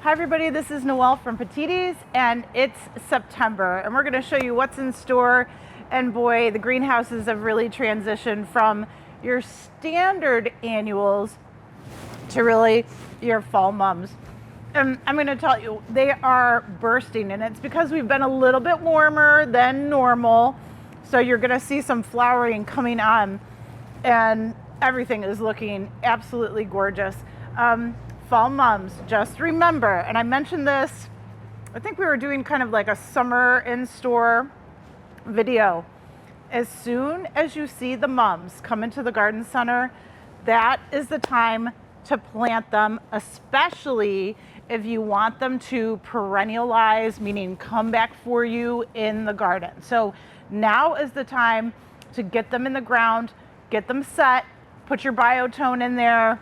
Hi everybody, this is Noelle from Petitti's, and it's September, and we're going to show you what's in store. And boy, the greenhouses have really transitioned from your standard annuals to really your fall mums. And I'm going to tell you, they are bursting, and it's because we've been a little bit warmer than normal. So you're going to see some flowering coming on, and everything is looking absolutely gorgeous. Fall mums, just remember, and I mentioned this, I think we were doing kind of like a summer in-store video. As soon as you see the mums come into the garden center, that is the time to plant them, especially if you want them to perennialize, meaning come back for you in the garden. So now is the time to get them in the ground, get them set, put your biotone in there,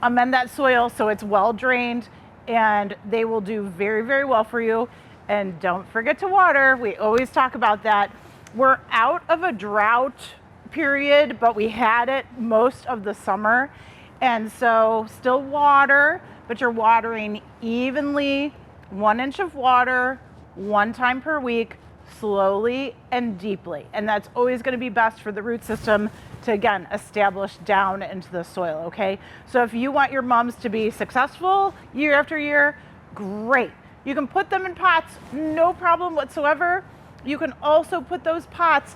amend that soil so it's well drained, and they will do very, very well for you. And don't forget to water. We always talk about that. We're out of a drought period, but we had it most of the summer. And so still water, but you're watering evenly, 1 inch of water, 1 time per week, slowly and deeply. And that's always going to be best for the root system to, again, establish down into the soil, okay? So if you want your mums to be successful year after year, great. You can put them in pots, no problem whatsoever. You can also put those pots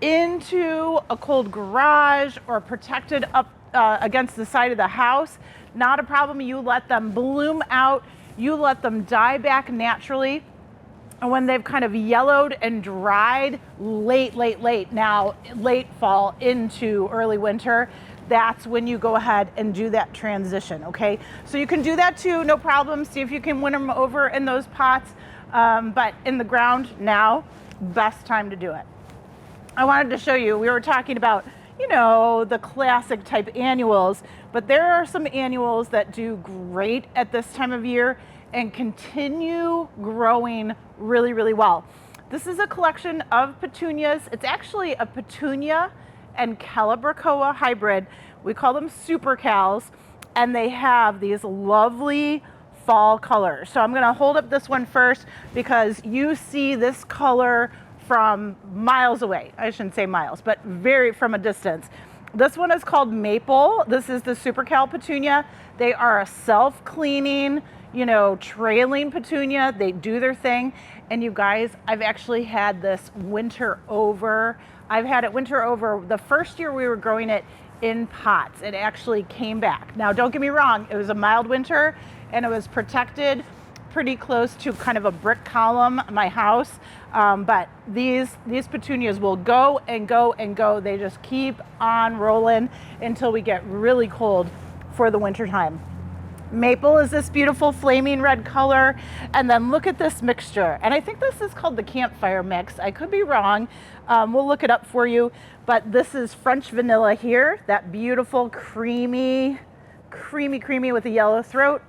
into a cold garage or protected up against the side of the house. Not a problem. You let them bloom out. You let them die back naturally. And when they've kind of yellowed and dried late fall into early winter, that's when you go ahead and do that transition, okay? So you can do that too, no problem. See if you can win them over in those pots. But in the ground now, best time to do it. I wanted to show you, we were talking about, you know, the classic type annuals, but there are some annuals that do great at this time of year and continue growing really, really well. This is a collection of petunias. It's actually a petunia and calibrachoa hybrid. We call them SuperCals, and they have these lovely fall colors. So I'm gonna hold up this one first because you see this color from miles away. I shouldn't say miles, but from a distance. This one is called Maple. This is the Supercal Petunia. They are a self-cleaning, you know, trailing petunia. They do their thing. And you guys, I've actually had this winter over. I've had it winter over. The first year we were growing it in pots, it actually came back. Now, don't get me wrong, it was a mild winter and it was protected pretty close to kind of a brick column, my house. But these petunias will go and go and go. They just keep on rolling until we get really cold for the winter time. Maple is this beautiful flaming red color, and then look at this mixture, and I think this is called the Campfire mix. I could be wrong. We'll look it up for you, but this is French vanilla here, that beautiful creamy with a yellow throat.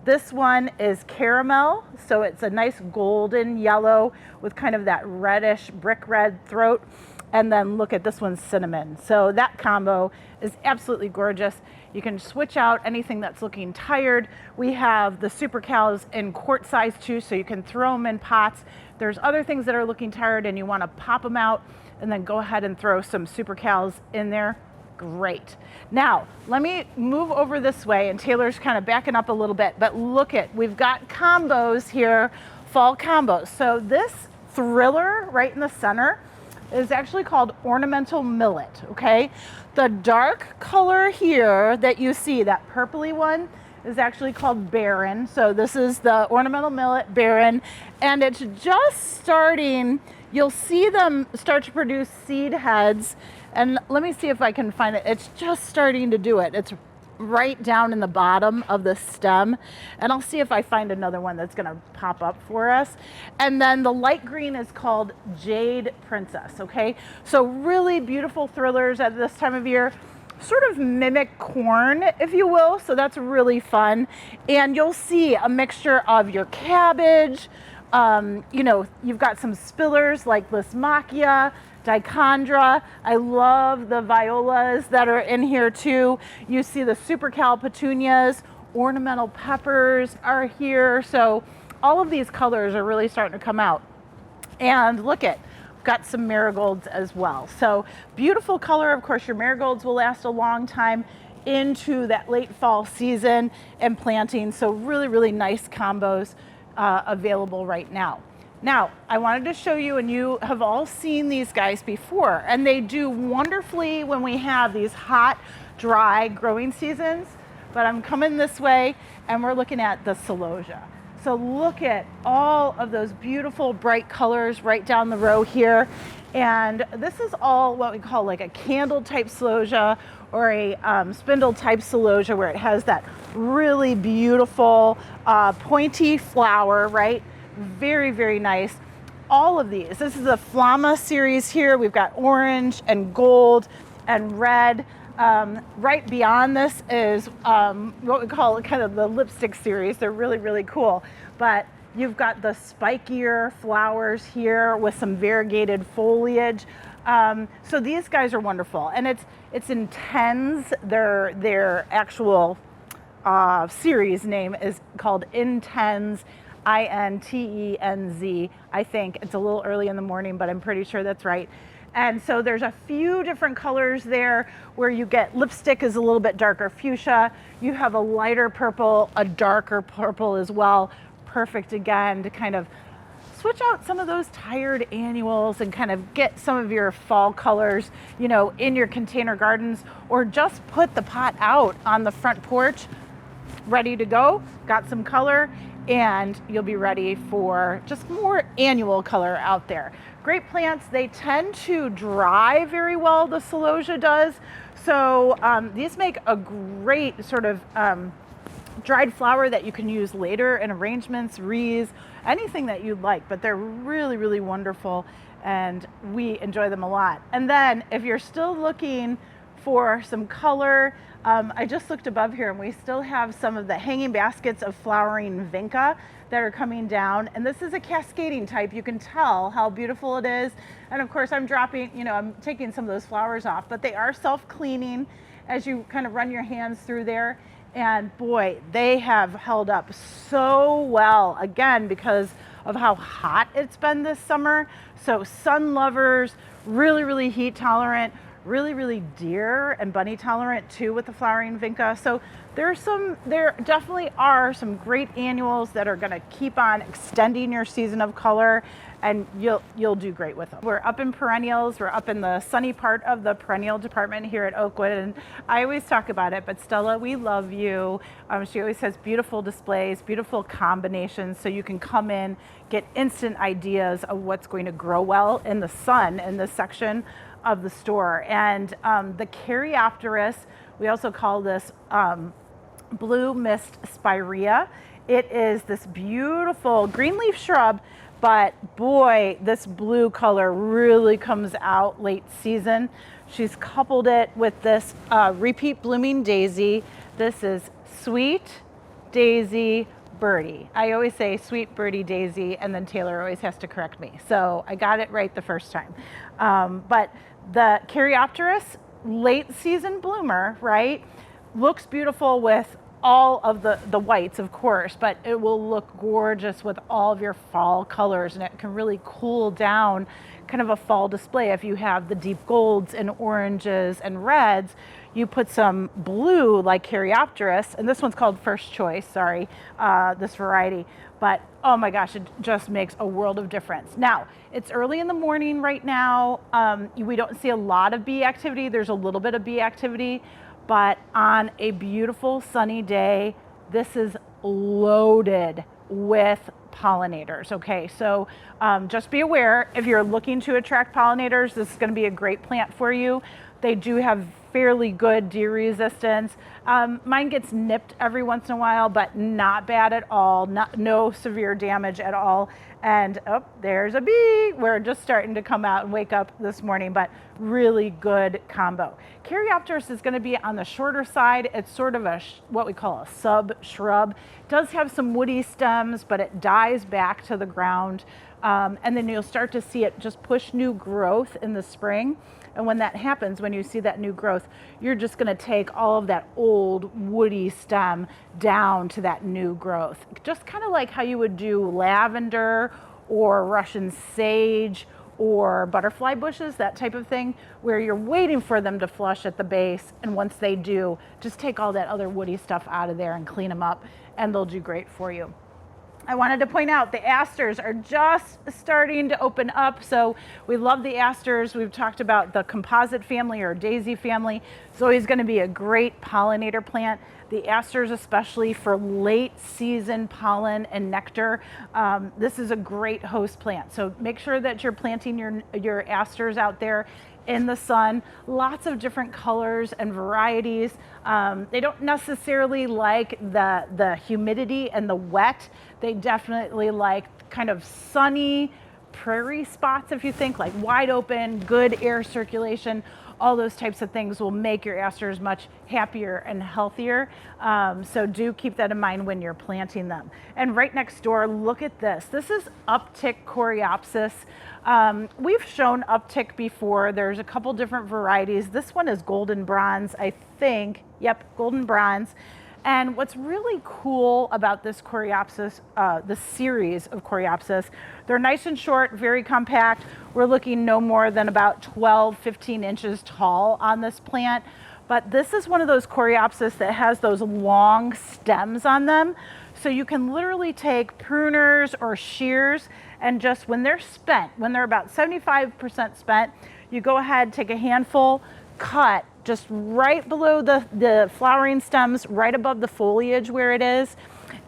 This one is caramel, so it's a nice golden yellow with kind of that reddish brick red throat. And then look at this one's cinnamon. So that combo is absolutely gorgeous. You can switch out anything that's looking tired. We have the SuperCals in quart size too, so you can throw them in pots. There's other things that are looking tired and you want to pop them out and then go ahead and throw some SuperCals in there. Great. Now, let me move over this way, and Taylor's kind of backing up a little bit, but look at, we've got combos here, fall combos. So this thriller right in the center is actually called Ornamental Millet, okay? The dark color here that you see, that purpley one, is actually called Barren. So this is the Ornamental Millet Barren, and it's just starting, you'll see them start to produce seed heads, and let me see if I can find it. It's just starting to do it. It's right down in the bottom of the stem, and I'll see if I find another one that's going to pop up for us. And then the light green is called Jade Princess, okay? So really beautiful thrillers at this time of year, sort of mimic corn, if you will, so that's really fun. And you'll see a mixture of your cabbage, you know, you've got some spillers like Lismachia, Dichondra. I love the violas that are in here too. You see the Supercal Petunias, ornamental peppers are here. So all of these colors are really starting to come out. And look at, got some marigolds as well. So beautiful color. Of course, your marigolds will last a long time into that late fall season and planting. So really, really nice combos available right now. Now, I wanted to show you, and you have all seen these guys before, and they do wonderfully when we have these hot, dry growing seasons, but I'm coming this way and we're looking at the Celosia. So look at all of those beautiful bright colors right down the row here. And this is all what we call like a candle type Celosia or a spindle type Celosia, where it has that really beautiful pointy flower, right? Very, very nice. All of these, this is the Flamma series here. We've got orange and gold and red. Right beyond this is what we call kind of the lipstick series. They're really, really cool. But you've got the spikier flowers here with some variegated foliage. So these guys are wonderful. And it's in tens. Their actual series name is called Intenz, Intenz. I think it's a little early in the morning, but I'm pretty sure that's right. And so there's a few different colors there where you get lipstick is a little bit darker fuchsia. You have a lighter purple, a darker purple as well. Perfect again to kind of switch out some of those tired annuals and kind of get some of your fall colors, you know, in your container gardens, or just put the pot out on the front porch, ready to go, got some color, and you'll be ready for just more annual color out there. Great plants, they tend to dry very well, the Celosia does. So these make a great sort of dried flower that you can use later in arrangements, wreaths, anything that you'd like, but they're really, really wonderful and we enjoy them a lot. And then if you're still looking for some color, I just looked above here and we still have some of the hanging baskets of flowering vinca that are coming down. And this is a cascading type. You can tell how beautiful it is. And of course I'm dropping, you know, I'm taking some of those flowers off, but they are self-cleaning as you kind of run your hands through there. And boy, they have held up so well, again, because of how hot it's been this summer. So sun lovers, really, really heat tolerant, really, really deer and bunny tolerant too with the flowering vinca. So there definitely are some great annuals that are gonna keep on extending your season of color, and you'll do great with them. We're up in perennials. We're up in the sunny part of the perennial department here at Oakwood, and I always talk about it, but Stella, we love you. She always has beautiful displays, beautiful combinations, so you can come in, get instant ideas of what's going to grow well in the sun in this section of the store. And the Coreopsis, we also call this blue mist spirea. It is this beautiful green leaf shrub, but boy, this blue color really comes out late season. She's coupled it with this repeat blooming daisy. This is Sweet Daisy Birdie. I always say Sweet Birdie Daisy, and then Taylor always has to correct me. So I got it right the first time. But the Coreopsis, late season bloomer, right? Looks beautiful with all of the whites, of course, but it will look gorgeous with all of your fall colors, and it can really cool down kind of a fall display. If you have the deep golds and oranges and reds, you put some blue like Coreopsis, and this one's called First Choice, sorry, this variety, but oh my gosh, it just makes a world of difference. Now, it's early in the morning right now. We don't see a lot of bee activity. There's a little bit of bee activity, but on a beautiful sunny day, this is loaded with pollinators. Okay, so just be aware, if you're looking to attract pollinators, this is going to be a great plant for you. They do have fairly good deer resistance. Mine gets nipped every once in a while, but not bad at all. No severe damage at all. And oh, there's a bee. We're just starting to come out and wake up this morning, but really good combo. Coreopsis is going to be on the shorter side. It's sort of what we call a sub shrub. Does have some woody stems, but it dies back to the ground. And then you'll start to see it just push new growth in the spring. And when that happens, when you see that new growth, you're just going to take all of that old woody stem down to that new growth. Just kind of like how you would do lavender or Russian sage or butterfly bushes, that type of thing, where you're waiting for them to flush at the base. And once they do, just take all that other woody stuff out of there and clean them up, and they'll do great for you. I wanted to point out the asters are just starting to open up. So we love the asters. We've talked about the composite family or daisy family. It's always going to be a great pollinator plant. The asters, especially for late season pollen and nectar, this is a great host plant. So make sure that you're planting your asters out there in the sun. Lots of different colors and varieties. They don't necessarily like the humidity and the wet. They definitely like kind of sunny prairie spots, if you think, like wide open, good air circulation. All those types of things will make your asters much happier and healthier. So do keep that in mind when you're planting them. And right next door, look at this. This is uptick Coreopsis. We've shown uptick before. There's a couple different varieties. This one is golden bronze, I think. Yep, golden bronze. And what's really cool about this Coreopsis, the series of Coreopsis, they're nice and short, very compact. We're looking no more than about 12, 15 inches tall on this plant. But this is one of those Coreopsis that has those long stems on them. So you can literally take pruners or shears and just when they're spent, when they're about 75% spent, you go ahead, take a handful, cut just right below the flowering stems, right above the foliage where it is,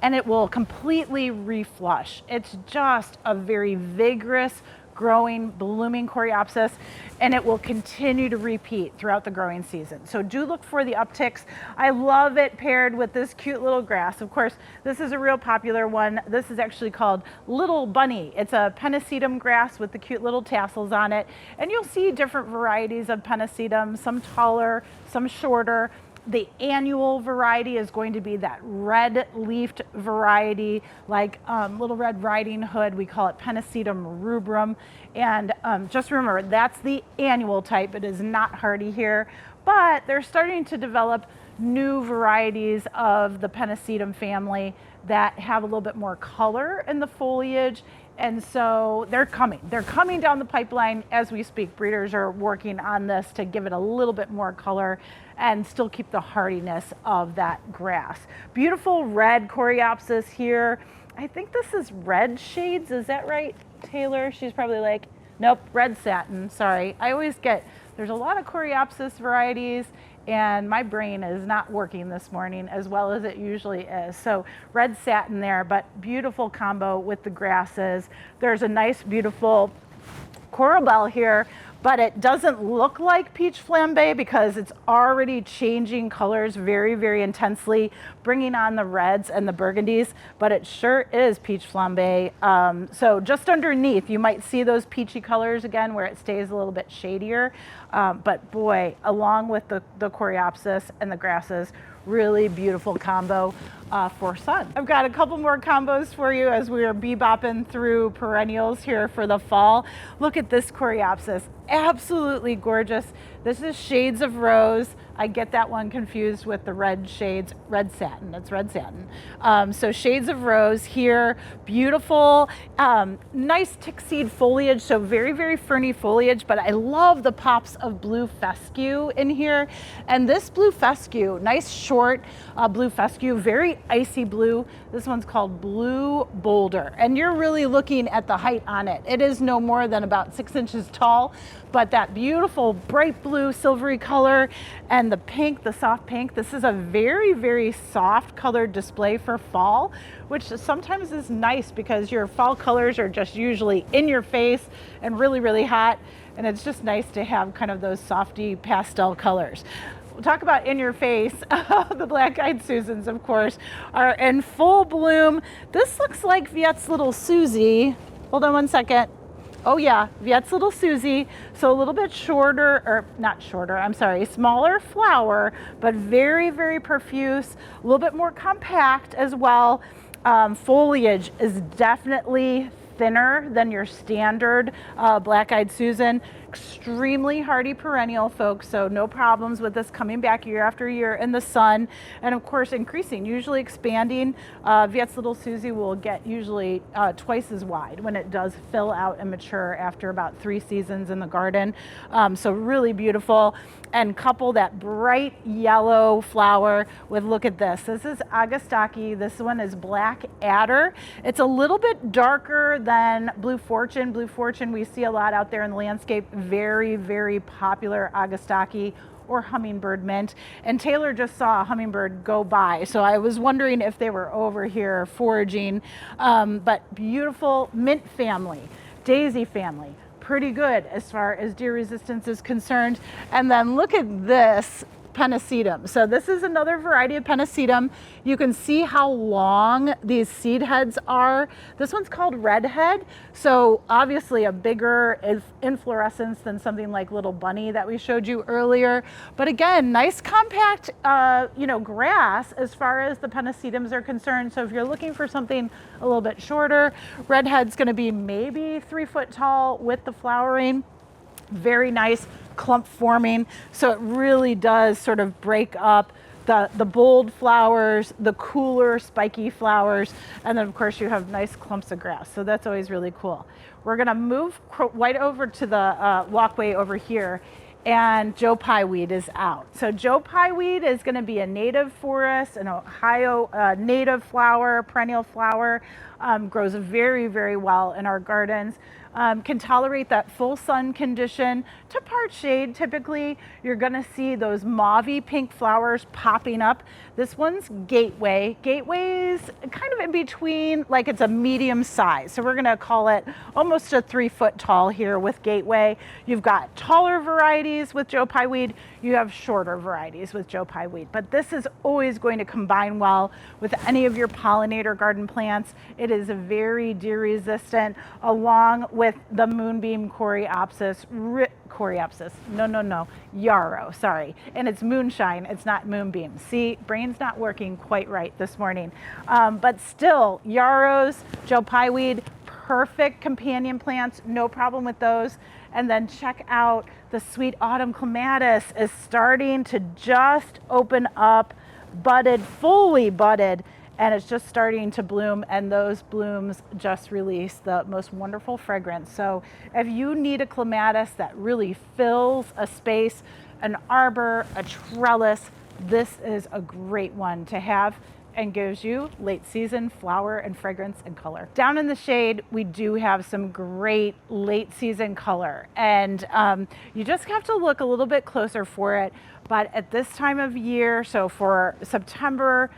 and it will completely reflush. It's just a very vigorous, growing, blooming Coreopsis, and it will continue to repeat throughout the growing season. So do look for the upticks. I love it paired with this cute little grass. Of course, this is a real popular one. This is actually called Little Bunny. It's a pennisetum grass with the cute little tassels on it. And you'll see different varieties of pennisetum, some taller, some shorter. The annual variety is going to be that red leafed variety, like Little Red Riding Hood. We call it Pennisetum rubrum. And just remember, that's the annual type. It is not hardy here, but they're starting to develop new varieties of the Pennisetum family that have a little bit more color in the foliage. And so they're coming down the pipeline as we speak. Breeders are working on this to give it a little bit more color and still keep the hardiness of that grass. Beautiful red Coreopsis here. I think this is red shades. Is that right, Taylor? She's probably like, nope, red satin. Sorry. I always get, there's a lot of Coreopsis varieties and my brain is not working this morning as well as it usually is. So red satin there, but beautiful combo with the grasses. There's a nice, beautiful coral bell here, but it doesn't look like peach flambe because it's already changing colors very, very intensely, bringing on the reds and the burgundies, but it sure is peach flambe. So just underneath, you might see those peachy colors again where it stays a little bit shadier. But boy, along with the Coreopsis and the grasses, really beautiful combo for sun. I've got a couple more combos for you as we are bebopping through perennials here for the fall. Look at this Coreopsis, absolutely gorgeous. This is Shades of Rose. I get that one confused with the red shades, red satin, it's red satin. So Shades of Rose here, beautiful, nice tick seed foliage, so very, very ferny foliage, but I love the pops of blue fescue in here. And this blue fescue, nice short blue fescue, very icy blue. This one's called Blue Boulder, and you're really looking at the height on it. It is no more than about 6 inches tall, but that beautiful bright blue silvery color and the pink, the soft pink. This is a very, very soft colored display for fall, which sometimes is nice because your fall colors are just usually in your face and really, really hot. And it's just nice to have kind of those softy pastel colors. We'll talk about in your face. The black-eyed Susans, of course, are in full bloom. This looks like Viette's Little Susie. Hold on one second. Oh yeah, Viette's Little Susie. So a little bit shorter, or not shorter, I'm sorry, smaller flower, but very, very profuse, a little bit more compact as well. Foliage is definitely thinner than your standard black-eyed Susan. Extremely hardy perennial, folks, so no problems with this coming back year after year in the sun, and of course increasing, usually expanding. Viet's Little Susie will get usually twice as wide when it does fill out and mature after about 3 seasons in the garden. So really beautiful. And couple that bright yellow flower with, look at this. This is Agastaki. This one is Black Adder. It's a little bit darker than Blue Fortune. Blue Fortune we see a lot out there in the landscape. Very, very popular Agastaki or hummingbird mint. And Taylor just saw a hummingbird go by, so I was wondering if they were over here foraging. But beautiful mint family, daisy family. Pretty good as far as deer resistance is concerned. And then look at this Pennisetum. So this is another variety of Pennisetum. You can see how long these seed heads are. This one's called Redhead, so obviously a bigger inflorescence than something like Little Bunny that we showed you earlier. But again, nice compact grass as far as the Pennisetums are concerned. So if you're looking for something a little bit shorter, Redhead's going to be maybe 3 foot tall with the flowering. Very nice clump forming, so it really does sort of break up the bold flowers, the cooler spiky flowers, and then of course you have nice clumps of grass, so that's always really cool. We're going to move right over to the walkway over here, and Joe Pye weed is out. So Joe Pye weed is going to be a native forest, an Ohio native flower, perennial flower, grows very, very well in our gardens. Can tolerate that full sun condition to part shade. Typically, you're going to see those mauve-y pink flowers popping up. This one's Gateway. Gateway's kind of in between, like it's a medium size. So we're going to call it almost a 3 foot tall here with Gateway. You've got taller varieties with Joe Pye weed. You have shorter varieties with Joe Pye weed. But this is always going to combine well with any of your pollinator garden plants. It is very deer resistant, along with the moonbeam Coreopsis, yarrow, sorry. And it's moonshine, it's not moonbeam. See, brain's not working quite right this morning. But still, yarrows, Joe Pye weed, perfect companion plants, no problem with those. And then check out the sweet autumn clematis is starting to just open up, budded, fully budded, and it's just starting to bloom, and those blooms just release the most wonderful fragrance. So if you need a clematis that really fills a space, an arbor, a trellis, this is a great one to have and gives you late season flower and fragrance and color. Down in the shade, we do have some great late season color, and you just have to look a little bit closer for it. But at this time of year, so for September,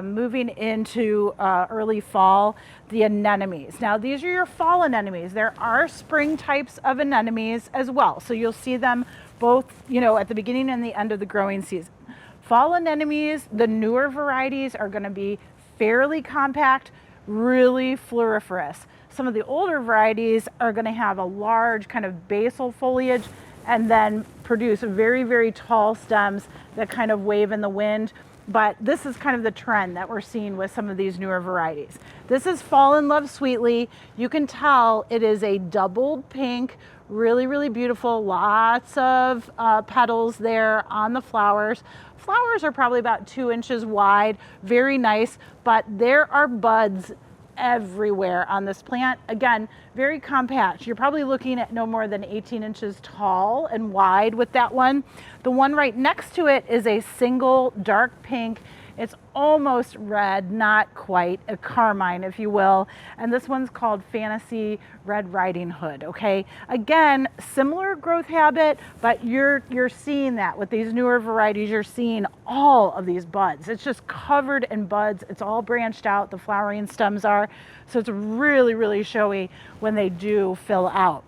moving into early fall, the anemones. Now these are your fall anemones. There are spring types of anemones as well. So you'll see them both, at the beginning and the end of the growing season. Fall anemones, the newer varieties, are going to be fairly compact, really floriferous. Some of the older varieties are going to have a large kind of basal foliage and then produce very, very tall stems that kind of wave in the wind. But this is kind of the trend that we're seeing with some of these newer varieties. This is Fall in Love Sweetly. You can tell it is a doubled pink, really, really beautiful. Lots of petals there on the flowers. Flowers are probably about 2 inches wide, very nice, but there are buds everywhere on this plant. Again, very compact. You're probably looking at no more than 18 inches tall and wide with that one. The one right next to it is a single dark pink. It's almost red, not quite, a carmine, if you will. And this one's called Fantasy Red Riding Hood, okay? Again, similar growth habit, but you're seeing that with these newer varieties. You're seeing all of these buds. It's just covered in buds. It's all branched out, the flowering stems are. So it's really, really showy when they do fill out.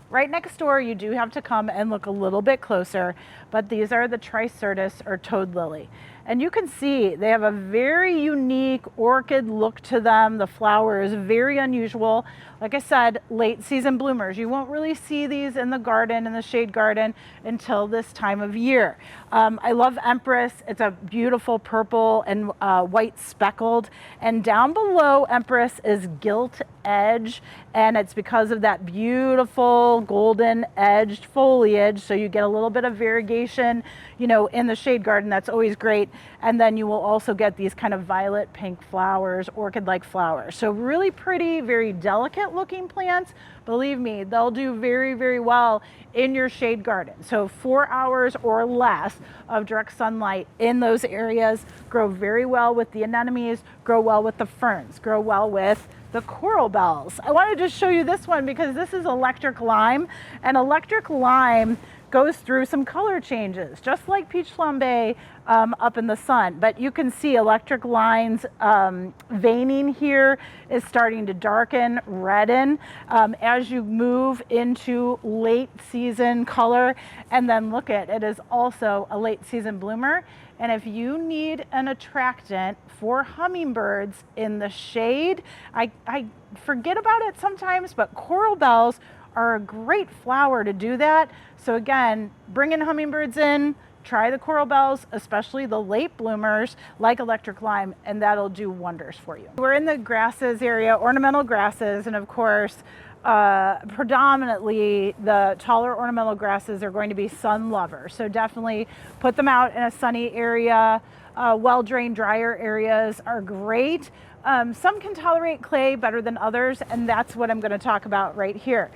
Right next door, you do have to come and look a little bit closer, but these are the Tricertus or toad lily. And you can see they have a very unique orchid look to them. The flower is very unusual. Like I said, late season bloomers. You won't really see these in the garden, in the shade garden, until this time of year. I love Empress. It's a beautiful purple and white speckled. And down below Empress is Gilt Edge, and it's because of that beautiful golden edged foliage. So you get a little bit of variegation, you know, in the shade garden. That's always great. And then you will also get these kind of violet pink flowers, orchid-like flowers. So really pretty, very delicate looking plants. Believe me, they'll do very, very well in your shade garden. So 4 hours or less of direct sunlight in those areas grow very well with the anemones, grow well with the ferns, grow well with the coral bells. I wanted to show you this one because this is electric lime, and electric lime goes through some color changes, just like peach flambe up in the sun. But you can see electric lime's veining here is starting to darken, redden as you move into late season color. And then look at it is also a late season bloomer. And if you need an attractant for hummingbirds in the shade, I forget about it sometimes, but coral bells are a great flower to do that. So again, bringing hummingbirds in, try the coral bells, especially the late bloomers like electric lime, and that'll do wonders for you. We're in the grasses area, ornamental grasses, and of course, predominantly the taller ornamental grasses are going to be sun lovers. So definitely put them out in a sunny area. Well-drained, drier areas are great. Some can tolerate clay better than others, and that's what I'm going to talk about right here.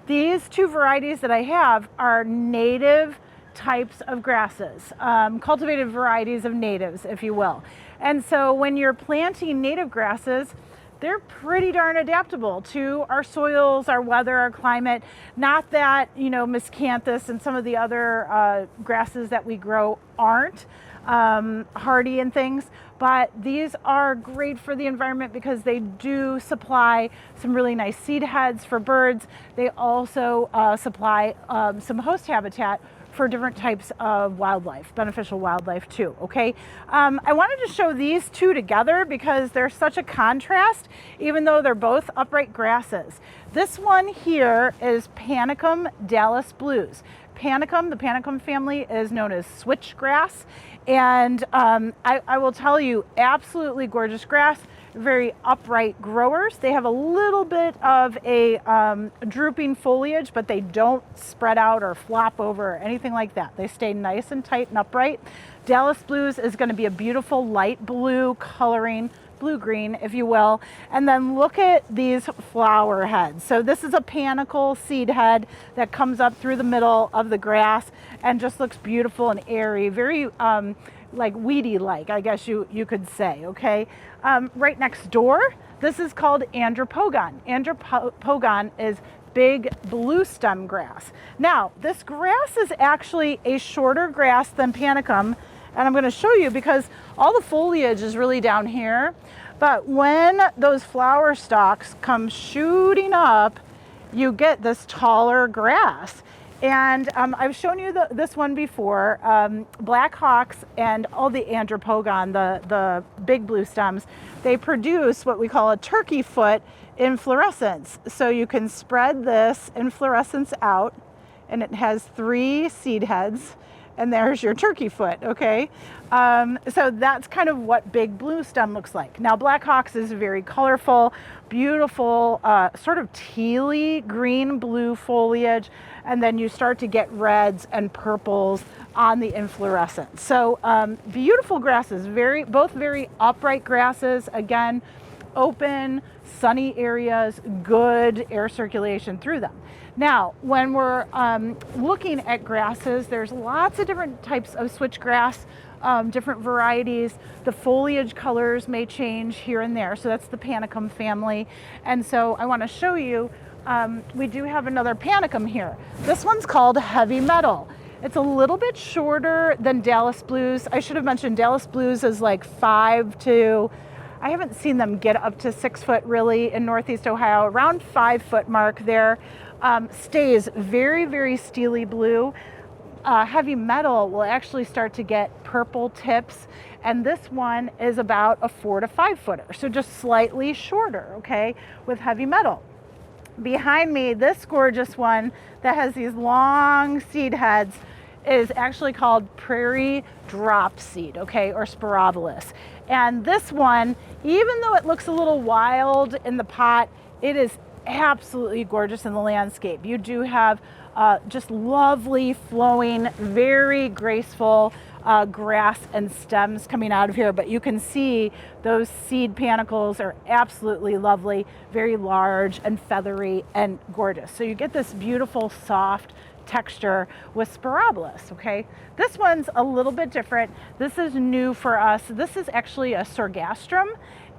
These two varieties that I have are native types of grasses, cultivated varieties of natives, if you will. And so when you're planting native grasses, they're pretty darn adaptable to our soils, our weather, our climate. Not that, you know, miscanthus and some of the other grasses that we grow aren't hardy and things, but these are great for the environment because they do supply some really nice seed heads for birds. They also supply some host habitat for different types of wildlife, beneficial wildlife too, okay? I wanted to show these two together because they're such a contrast, even though they're both upright grasses. This one here is Panicum Dallas Blues. Panicum, the Panicum family, is known as switchgrass, and I will tell you, absolutely gorgeous grass, very upright growers. They have a little bit of a drooping foliage, but they don't spread out or flop over or anything like that. They stay nice and tight and upright. Dallas Blues is going to be a beautiful light blue coloring, blue-green, if you will. And then look at these flower heads. So this is a panicle seed head that comes up through the middle of the grass and just looks beautiful and airy, very like weedy-like, I guess you could say, okay? Right next door, this is called Andropogon. Andropogon is big blue stem grass. Now, this grass is actually a shorter grass than Panicum, and I'm going to show you because all the foliage is really down here. But when those flower stalks come shooting up, you get this taller grass. And I've shown you this one before. Black hawks and all the Andropogon, the big blue stems, they produce what we call a turkey foot inflorescence. So you can spread this inflorescence out, and it has 3 seed heads. And there's your turkey foot, okay? So that's kind of what big blue stem looks like. Now, Black Hawks is very colorful, beautiful, sort of tealy green blue foliage, and then you start to get reds and purples on the inflorescence. So beautiful grasses, both very upright grasses, again, open, sunny areas, good air circulation through them. Now, when we're looking at grasses, there's lots of different types of switchgrass, different varieties. The foliage colors may change here and there. So that's the Panicum family. And so I want to show you, we do have another Panicum here. This one's called Heavy Metal. It's a little bit shorter than Dallas Blues. I should have mentioned Dallas Blues is like 5 to, I haven't seen them get up to 6 foot really in Northeast Ohio, around 5 foot mark there. Stays very, very steely blue. heavy metal will actually start to get purple tips, and this one is about a 4 to 5 footer, so just slightly shorter, okay, with heavy metal. Behind me, this gorgeous one that has these long seed heads is actually called prairie drop seed, okay, or spirabolus. And this one, even though it looks a little wild in the pot, it is absolutely gorgeous in the landscape. You do have just lovely flowing, very graceful grass and stems coming out of here, but you can see those seed panicles are absolutely lovely, very large and feathery and gorgeous. So you get this beautiful soft texture with spirabolus, okay? This one's a little bit different. This is new for us. This is actually a sorghastrum,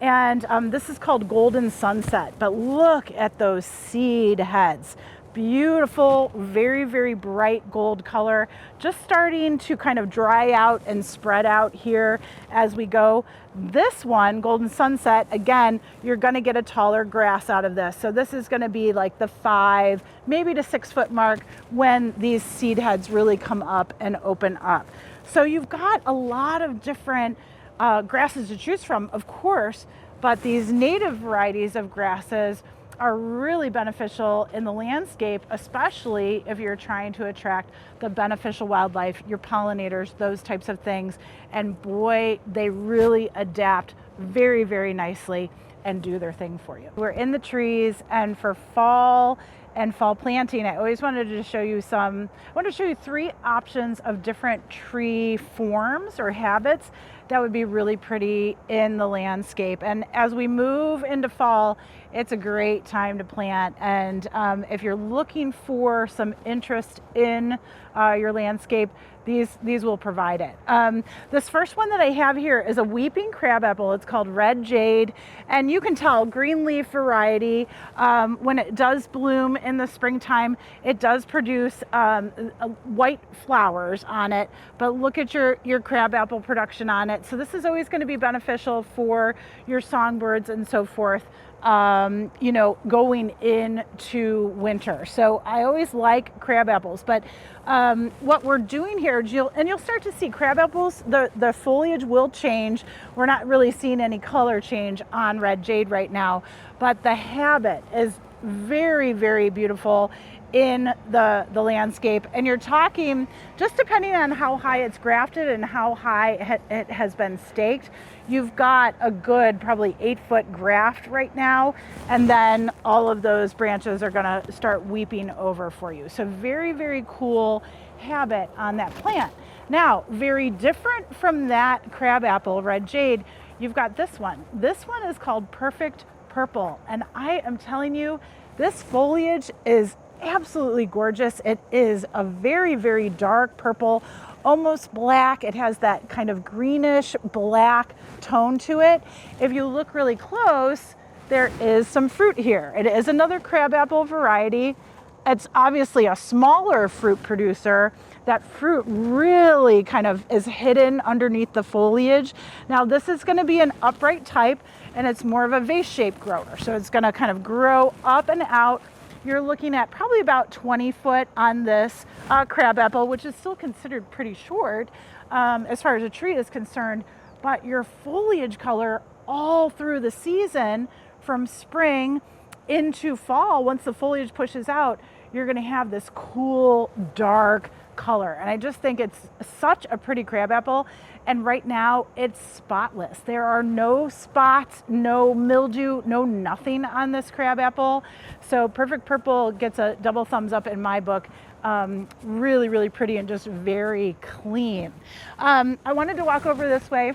and this is called Golden Sunset, but look at those seed heads. Beautiful, very, very bright gold color, just starting to kind of dry out and spread out here as we go. This one, Golden Sunset, again, you're going to get a taller grass out of this. So this is going to be like the 5, maybe to 6 foot mark when these seed heads really come up and open up. So you've got a lot of different grasses to choose from, of course, but these native varieties of grasses are really beneficial in the landscape, especially if you're trying to attract the beneficial wildlife, your pollinators, those types of things. And boy, they really adapt very, very nicely and do their thing for you. We're in the trees, and for fall and fall planting, I always wanted to show you I want to show you 3 options of different tree forms or habits that would be really pretty in the landscape. And as we move into fall, it's a great time to plant. And if you're looking for some interest in your landscape, these will provide it. This first one that I have here is a weeping crabapple. It's called Red Jade, and you can tell, green leaf variety. When it does bloom in the springtime, it does produce white flowers on it, but look at your crabapple production on it. So this is always going to be beneficial for your songbirds and so forth, you know, going into winter. So I always like crab apples, but what we're doing here, you'll start to see crab apples, the foliage will change. We're not really seeing any color change on Red Jade right now, but the habit is very, very beautiful in the landscape. And you're talking, just depending on how high it's grafted and how high it has been staked, you've got a good probably 8-foot graft right now, and then all of those branches are going to start weeping over for you. So very, very cool habit on that plant. Now, very different from that crabapple, Red Jade, you've got this one. This one is called Perfect Purple, and I am telling you, this foliage is absolutely gorgeous. It is a very, very dark purple, almost black. It has that kind of greenish black tone to it. If you look really close, there is some fruit here. It is another crabapple variety. It's obviously a smaller fruit producer. That fruit really kind of is hidden underneath the foliage. Now this is going to be an upright type, and it's more of a vase-shaped grower. So it's going to kind of grow up and out. You're looking at probably about 20 foot on this crabapple, which is still considered pretty short as far as a tree is concerned. But your foliage color all through the season, from spring into fall, once the foliage pushes out, you're going to have this cool, dark color. And I just think it's such a pretty crabapple. And right now it's spotless. There are no spots, no mildew, no nothing on this crabapple. So Perfect Purple gets a double thumbs up in my book. Really, really pretty and just very clean. I wanted to walk over this way,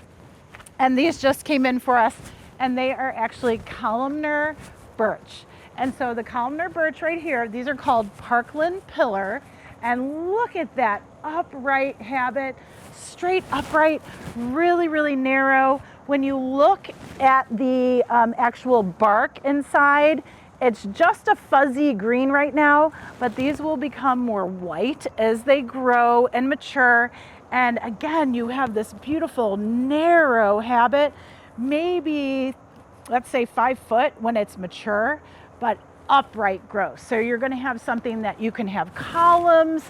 and these just came in for us, and they are actually columnar birch. And so the columnar birch right here, these are called Parkland Pillar. And look at that upright habit, straight upright, really, really narrow. When you look at the actual bark inside, it's just a fuzzy green right now, but these will become more white as they grow and mature. And again, you have this beautiful narrow habit, maybe, let's say 5 foot when it's mature, but upright growth. So you're going to have something that you can have columns,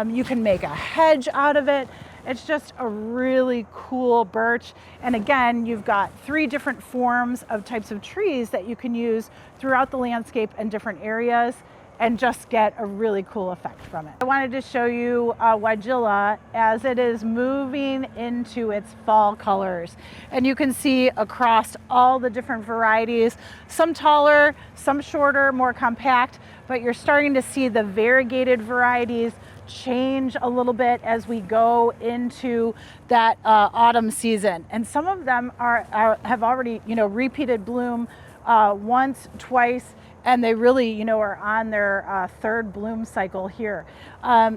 you can make a hedge out of it. It's just a really cool birch. And again, you've got 3 different forms of types of trees that you can use throughout the landscape in different areas and just get a really cool effect from it. I wanted to show you Weigela as it is moving into its fall colors. And you can see across all the different varieties, some taller, some shorter, more compact, but you're starting to see the variegated varieties change a little bit as we go into that autumn season. And some of them have already, repeated bloom once, twice, and they really, are on their 3rd bloom cycle here.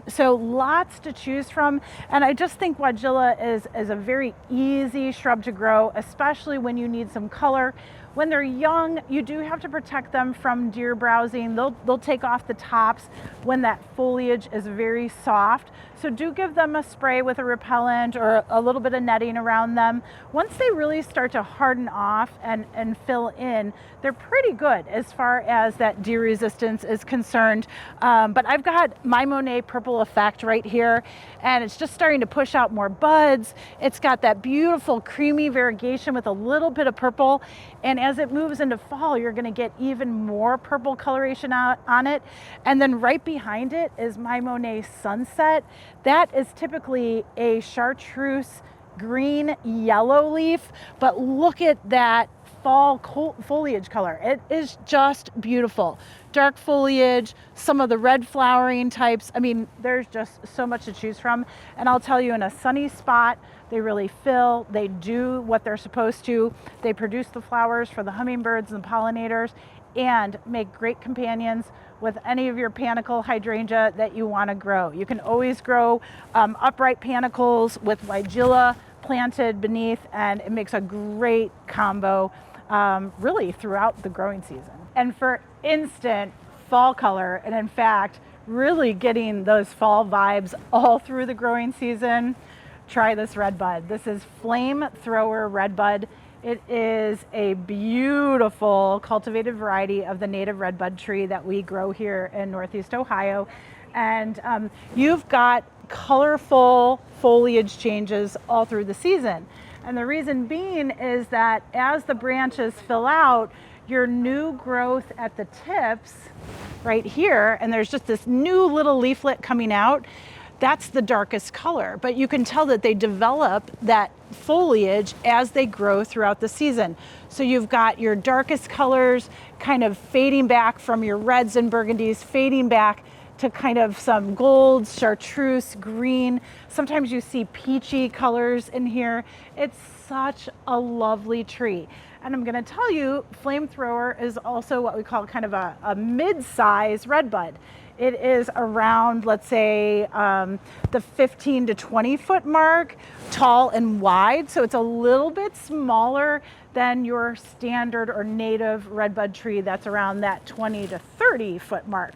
So lots to choose from. And I just think Weigela is a very easy shrub to grow, especially when you need some color. When they're young, you do have to protect them from deer browsing. They'll take off the tops when that foliage is very soft. So do give them a spray with a repellent or a little bit of netting around them. Once they really start to harden off and fill in, they're pretty good as far as that deer resistance is concerned. But I've got my Monet Purple Effect right here, and it's just starting to push out more buds. It's got that beautiful creamy variegation with a little bit of purple. And as it moves into fall, you're going to get even more purple coloration out on it. And then right behind it is my Monet Sunset. That is typically a chartreuse green yellow leaf, but look at that fall foliage color. It is just beautiful. Dark foliage, some of the red flowering types. I mean, there's just so much to choose from. And I'll tell you, in a sunny spot, they really fill, they do what they're supposed to. They produce the flowers for the hummingbirds and the pollinators and make great companions with any of your panicle hydrangea that you want to grow. You can always grow upright panicles with Weigela planted beneath, and it makes a great combo really throughout the growing season. And for instant fall color, and in fact, really getting those fall vibes all through the growing season, try this redbud. This is Flamethrower Redbud. It is a beautiful cultivated variety of the native redbud tree that we grow here in Northeast Ohio. And you've got colorful foliage changes all through the season. And the reason being is that as the branches fill out, your new growth at the tips right here, and there's just this new little leaflet coming out, that's the darkest color. But you can tell that they develop that foliage as they grow throughout the season. So you've got your darkest colors kind of fading back from your reds and burgundies, fading back to kind of some golds, chartreuse, green. Sometimes you see peachy colors in here. It's such a lovely tree. And I'm gonna tell you, Flamethrower is also what we call kind of a mid-size redbud. It is around, let's say, the 15 to 20 foot mark, tall and wide. So it's a little bit smaller than your standard or native redbud tree that's around that 20 to 30 foot mark.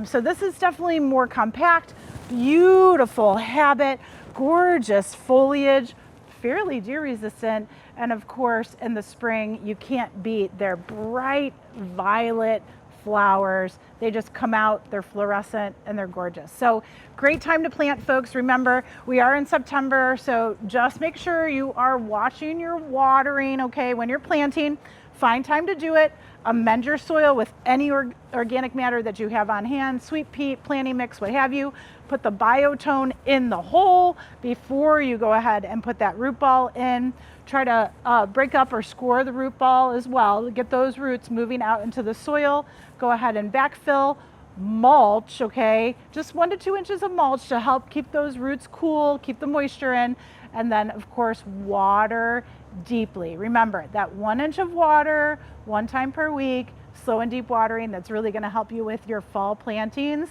So this is definitely more compact, beautiful habit, gorgeous foliage, fairly deer resistant. And of course, in the spring, you can't beat their bright violet flowers. They just come out, they're fluorescent, and they're gorgeous. So great time to plant, folks. Remember, we are in September, so just make sure you are watching your watering, okay? When you're planting, find time to do it. Amend your soil with any organic matter that you have on hand, sweet peat, planting mix, what have you. Put the biotone in the hole before you go ahead and put that root ball in. Try to break up or score the root ball as well. Get those roots moving out into the soil. Go ahead and backfill, mulch, okay? Just 1 to 2 inches of mulch to help keep those roots cool, keep the moisture in, and then of course water deeply. Remember that 1 inch of water, 1 time per week, slow and deep watering. That's really gonna help you with your fall plantings,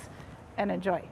and enjoy.